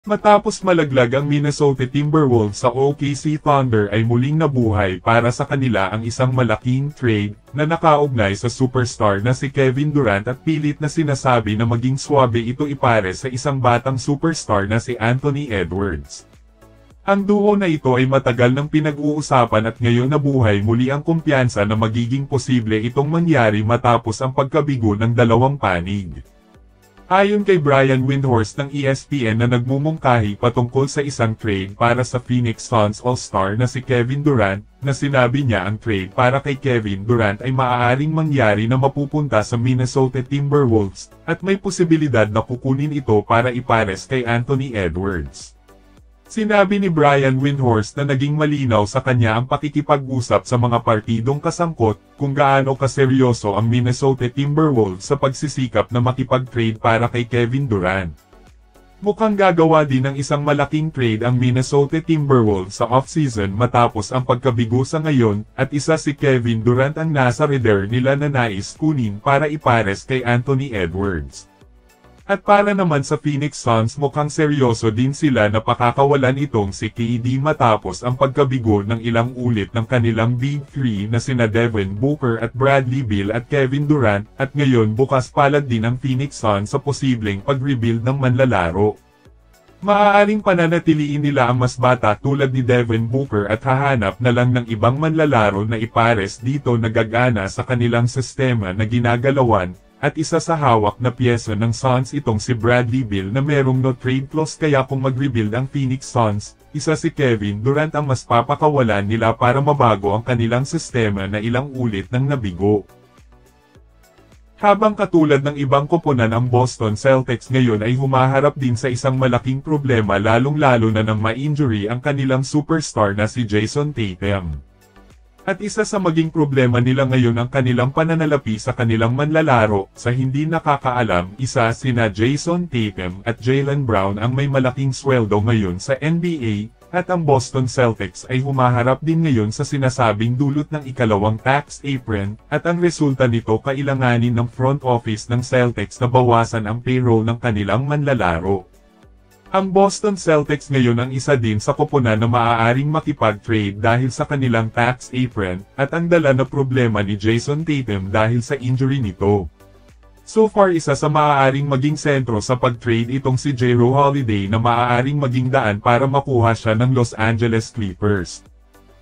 Matapos malaglag ang Minnesota Timberwolves sa OKC Thunder ay muling nabuhay para sa kanila ang isang malaking trade na nakaugnay sa superstar na si Kevin Durant at pilit na sinasabi na maging swabe ito ipare sa isang batang superstar na si Anthony Edwards. Ang duo na ito ay matagal nang pinag-uusapan at ngayon nabuhay muli ang kumpiyansa na magiging posible itong mangyari matapos ang pagkabigo ng dalawang panig. Ayon kay Brian Windhorst ng ESPN na nagmumungkahi patungkol sa isang trade para sa Phoenix Suns All-Star na si Kevin Durant, na sinabi niya ang trade para kay Kevin Durant ay maaaring mangyari na mapupunta sa Minnesota Timberwolves, at may posibilidad na kukunin ito para ipares kay Anthony Edwards. Sinabi ni Brian Windhorst na naging malinaw sa kanya ang pakikipag-usap sa mga partidong kasangkot, kung gaano kaseryoso ang Minnesota Timberwolves sa pagsisikap na makipag-trade para kay Kevin Durant. Mukhang gagawa din ng isang malaking trade ang Minnesota Timberwolves sa off-season matapos ang pagkabigo sa ngayon, at isa si Kevin Durant ang nasa radar nila na nais kunin para ipares kay Anthony Edwards. At para naman sa Phoenix Suns, mukhang seryoso din sila na pakakawalan itong si KD matapos ang pagkabigo ng ilang ulit ng kanilang Big Three na sina Devin Booker at Bradley Beal at Kevin Durant, at ngayon bukas palad din ang Phoenix Suns sa posibleng pag-rebuild ng manlalaro. Maaaring pananatiliin nila ang mas bata tulad ni Devin Booker at hahanap na lang ng ibang manlalaro na ipares dito na gagana sa kanilang sistema na ginagalawan. At isa sa hawak na piyesa ng Suns itong si Bradley Beal na merong no trade clause, kaya kung mag-rebuild ang Phoenix Suns, isa si Kevin Durant ang mas papakawalan nila para mabago ang kanilang sistema na ilang ulit nang nabigo. Habang katulad ng ibang koponan ang Boston Celtics ngayon ay humaharap din sa isang malaking problema, lalong-lalo na nang ma-injury ang kanilang superstar na si Jason Tatum. At isa sa maging problema nila ngayon ang kanilang pananalapi sa kanilang manlalaro. Sa hindi nakakaalam, isa sina Jason Tatum at Jaylen Brown ang may malaking sweldo ngayon sa NBA, at ang Boston Celtics ay humaharap din ngayon sa sinasabing dulot ng ikalawang tax apron, at ang resulta nito kailanganin ng front office ng Celtics na bawasan ang payroll ng kanilang manlalaro. Ang Boston Celtics ngayon ang isa din sa koponan na maaaring makipag-trade dahil sa kanilang tax apron, at ang dala na problema ni Jason Tatum dahil sa injury nito. So far isa sa maaaring maging sentro sa pag-trade itong si Jrue Holiday na maaaring maging daan para makuha siya ng Los Angeles Clippers.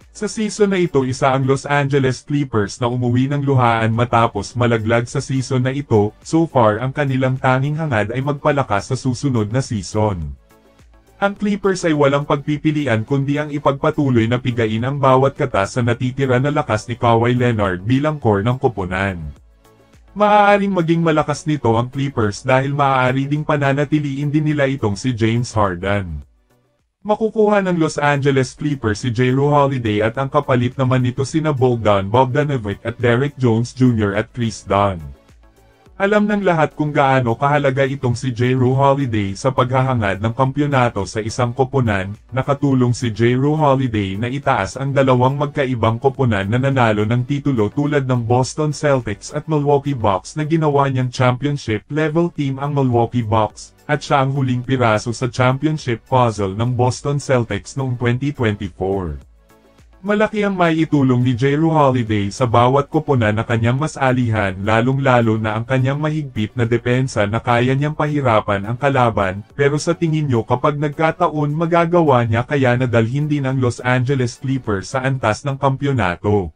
Sa season na ito isa ang Los Angeles Clippers na umuwi ng luhaan matapos malaglag sa season na ito. So far ang kanilang tanging hangad ay magpalakas sa susunod na season. Ang Clippers ay walang pagpipilian kundi ang ipagpatuloy na pigain ang bawat katas sa natitira na lakas ni Kawhi Leonard bilang core ng koponan. Maaaring maging malakas nito ang Clippers dahil maaari ding pananatiliin din nila itong si James Harden. Makukuha ng Los Angeles Clippers si Jrue Holiday at ang kapalit naman nito sina Bogdan Bogdanovic at Derrick Jones Jr. at Chris Dunn. Alam ng lahat kung gaano kahalaga itong si Jrue Holiday sa paghahangad ng kampyonato sa isang koponan. Nakatulong si Jrue Holiday na itaas ang dalawang magkaibang koponan na nanalo ng titulo tulad ng Boston Celtics at Milwaukee Bucks na ginawa niyang championship-level team ang Milwaukee Bucks, at siya ang huling piraso sa championship puzzle ng Boston Celtics noong 2024. Malaki ang maitulong ni Jrue Holiday sa bawat koponan na kanyang mas alihan, lalong-lalo na ang kanyang mahigpit na depensa na kaya niyang pahirapan ang kalaban, pero sa tingin nyo kapag nagkataon magagawa niya kaya nadalhin din ang Los Angeles Clippers sa antas ng kampyonato?